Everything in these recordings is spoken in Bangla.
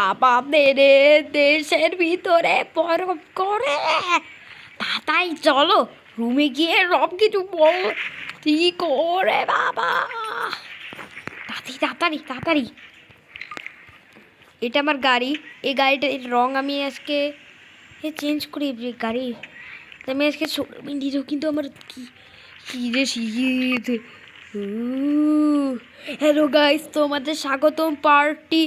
আমাদের দেশের ভিতরে বরফ করে। তাই চলো রুমে গিয়ে সব কিছু বলছি করে বাবা। তাড়াতাড়ি তাড়াতাড়ি। এটা আমার গাড়ি। এই গাড়িটার রং আমি আজকে চেঞ্জ করি গাড়ি। আমি আজকে দিও, কিন্তু আমার কি রে শীত। হ্যালো গাইস, তোমাদের স্বাগতম পার্টি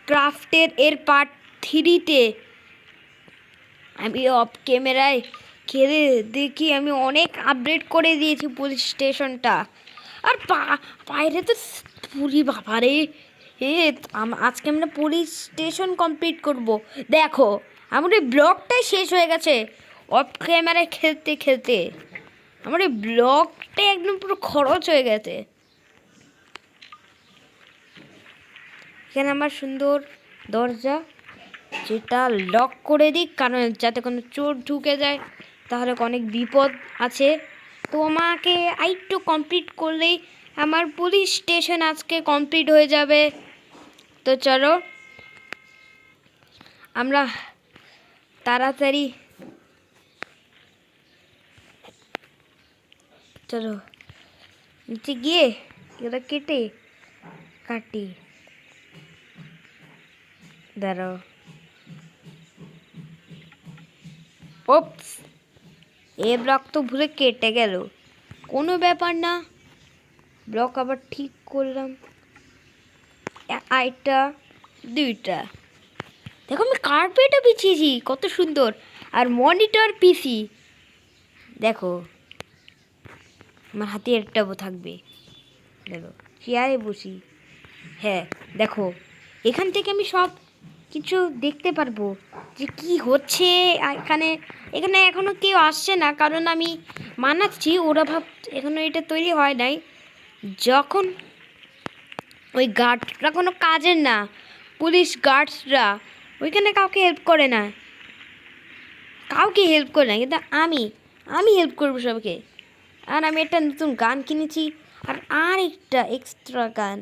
ক্রাফটের পার্ট 3-তে। আমি অফ ক্যামেরায় খেলে দেখি আমি অনেক আপডেট করে দিয়েছি পুলিশ স্টেশনটা। আর বাইরে তো পুরি বাবারে। আজকে আমরা পুলিশ স্টেশন কমপ্লিট করব। দেখো আমার এই ব্লগটাই শেষ হয়ে গেছে অফ ক্যামেরায় খেলতে খেলতে। আমার এই ব্লগটা একদম পুরো খরচ হয়ে গেছে। এখানে আমার সুন্দর দরজা, যেটা লক করে দিক, কারণ যাতে কোনো চোর ঢুকে যায় তাহলে অনেক বিপদ আছে। তো আমাকে আরেকটু কমপ্লিট করলেই আমার পুলিশ স্টেশন আজকে কমপ্লিট হয়ে যাবে। তো চলো আমরা তাড়াতাড়ি চলো নিচে গিয়ে এটা কাটি। দাঁড়াও, ওপস, ব্লক তো ভুলে কেটে গেল। কোনো ব্যাপার না, ব্লক আবার ঠিক করলাম। একটা দুইটা। দেখো আমি কার্পেটও বিছিয়েছি, কত সুন্দর। আর মনিটর পিসি দেখো, আমার হাতে একটা থাকবে। দেখো চেয়ারে বসি। হ্যাঁ দেখো, এখান থেকে আমি সব কিছু দেখতে পারবো যে কি হচ্ছে এখানে। এখনো কেউ আসছে না, কারণ আমি মানাচ্ছি ওরা এখনো এটা তৈরি হয় নাই। যখন ওই গার্ডরা কোনো কাজের না, পুলিশ গার্ডসরা ওইখানে কাউকে হেল্প করে না, কিন্তু আমি হেল্প করবো সবকে। আর আমি একটা নতুন গান কিনেছি, আর একটা এক্সট্রা গান।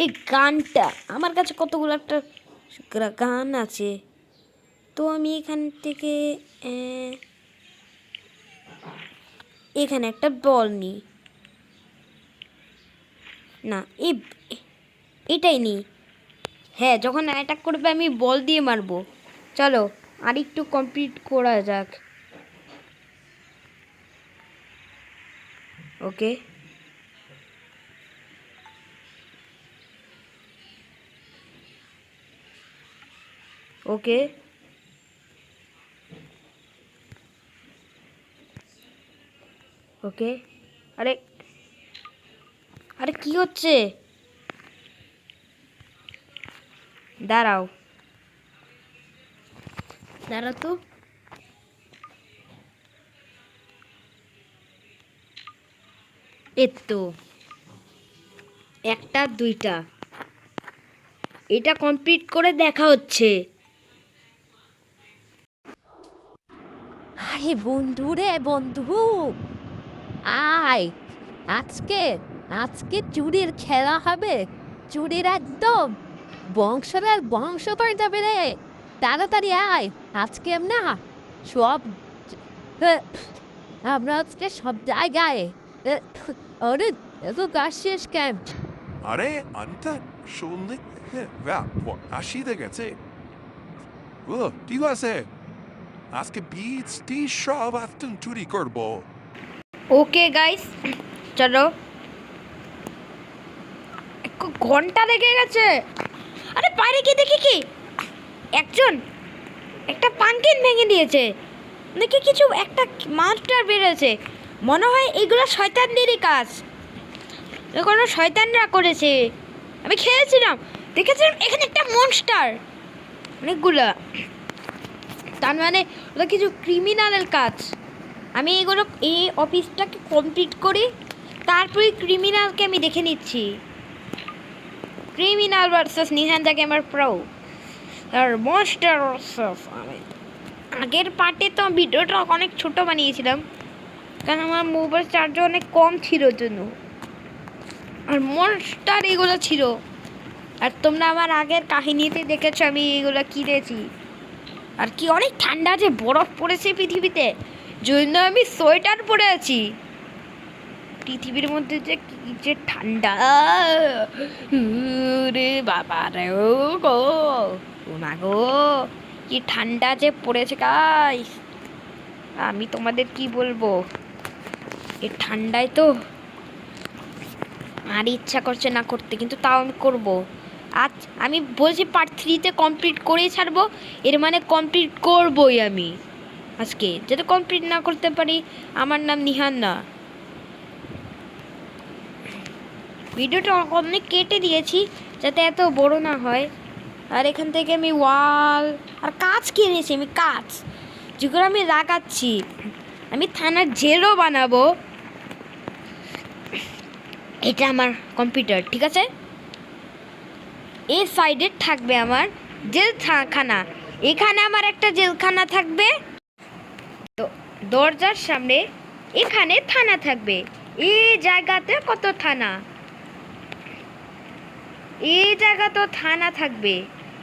এই গানটা আমার কাছে কতগুলো একটা গান আছে। তো আমি এখান থেকে এখানে একটা বল নিই না, এটাই নিই। হ্যাঁ, যখন অ্যাটাক করবে আমি বল দিয়ে মারবো। চলো আর একটু কমপ্লিট করা যাক। ওকে, ওকে, ওকে। আরে আরে কি হচ্ছে? দাঁড়াও তো। তো একটা দুইটা, এটা কমপ্লিট করে দেখা হচ্ছে। আরে বন্ধু রে বন্ধু, আয় আজকে আজকে চুরির খেলা হবে। চুরির একদম বংশ করে যাবে রে। তাড়াতাড়ি আয়, আজকে আমরা আজকে সব জায়গায়। আরে এত গাছ শেষ কেন? আরে আন্তা শুনলে আসিতে গেছে। ও ঠিক আছে, আজকে বীজটি সব আত্ম চুরি করবো। ওকে গাইস, চলো। ঘন্টা লেগে গেছে। আরে বাইরে গিয়ে দেখি কি একজন একটা পানকিন ভেঙে দিয়েছে, নাকি কিছু একটা মাস্টার বেরোছে। মনে হয় এগুলো শয়তানদেরই কাজ, কোনো শয়তানরা করেছে। আমি খেয়েছিলাম, দেখেছিলাম এখানে একটা মনস্টার অনেকগুলো। তার মানে ওটা কিছু ক্রিমিনালের কাজ। আমি এই অফিসটাকে কমপ্লিট করি, তারপরে ক্রিমিনালকে আমি দেখে নিচ্ছি। ক্রিমিনাল ভার্সেস নিহান্তা গেমার প্রো আর মনস্টার ভার্সেস আমি। আগের পার্টে তো ভিডিওটা অনেক ছোট বানিয়েছিলাম, কারণ আমার মোবাইল চার্জ অনেক কম ছিল জন্য। আর মনস্টার এগুলো ছিল। আর তোমরা আমার আগের কাহিনীতে দেখেছো আমি এগুলো কিনেছি। আর কি অনেক ঠান্ডা, যে বরফ পড়েছে পৃথিবীতে, জন্য আমি সোয়েটার পরে আছি। পৃথিবীর মধ্যে যে কি যে ঠান্ডা রে বাবা রে, ও গো, ও মা গো, কি ঠান্ডা যে পড়েছে গাইস। আমি তোমাদের কি বলবো, এই ঠান্ডায় তো আর ইচ্ছা করছে না করতে, কিন্তু তাও আমি করবো। আজ আমি বলছি পার্ট 3-তে কমপ্লিট করেই ছাড়বো, এর মানে কমপ্লিট করবই আমি আজকে। যদি কমপ্লিট না করতে পারি, আমার নাম নিহান না। ভিডিওটা অনেক কেটে দিয়েছি যাতে এত বড় না হয়। আর এখান থেকে আমি ওয়াল আর কাঁচ কিনেছি, আমি কাঁচ যেগুলো আমি লাগাচ্ছি। আমি থানার জেলও বানাবো। এটা আমার কম্পিউটার, ঠিক আছে। এই সাইডে থাকবে আমার জেলখানা, এখানে আমার একটা জেলখানা থাকবে। তো দরজার সামনে এখানে থানা থাকবে। এই জায়গাতে কত থানা, এই জায়গাতেও থানা থাকবে,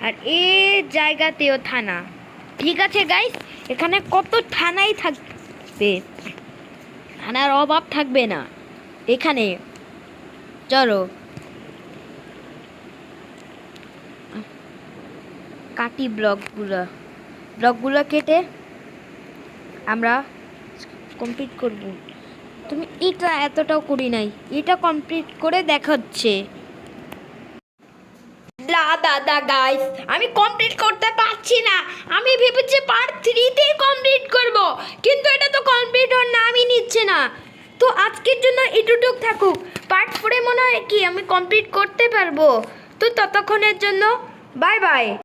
আর এই জায়গাতেও থানা। ঠিক আছে গাইস, এখানে কত থানাই থাকবে, থানার অভাব থাকবে না এখানে। চলো কাটি ব্লকগুলো কেটে আমরা কমপ্লিট করব। তুমি এটা এতটাও করি নাই, এটা কমপ্লিট করে দেখাচ্ছে। দাদা গাইস, আমি কমপ্লিট করতে পারছি না। আমি ভেবেছি পার্ট 3-তেই কমপ্লিট করব, কিন্তু এটা তো কমপ্লিট হওয়ার নামই নিচ্ছে না। তো আজকের জন্য এটুটুক থাকুক। পার্ট 4-এ মনে হয় কি আমি কমপ্লিট করতে পারবো। তো ততক্ষণের জন্য বাই বাই।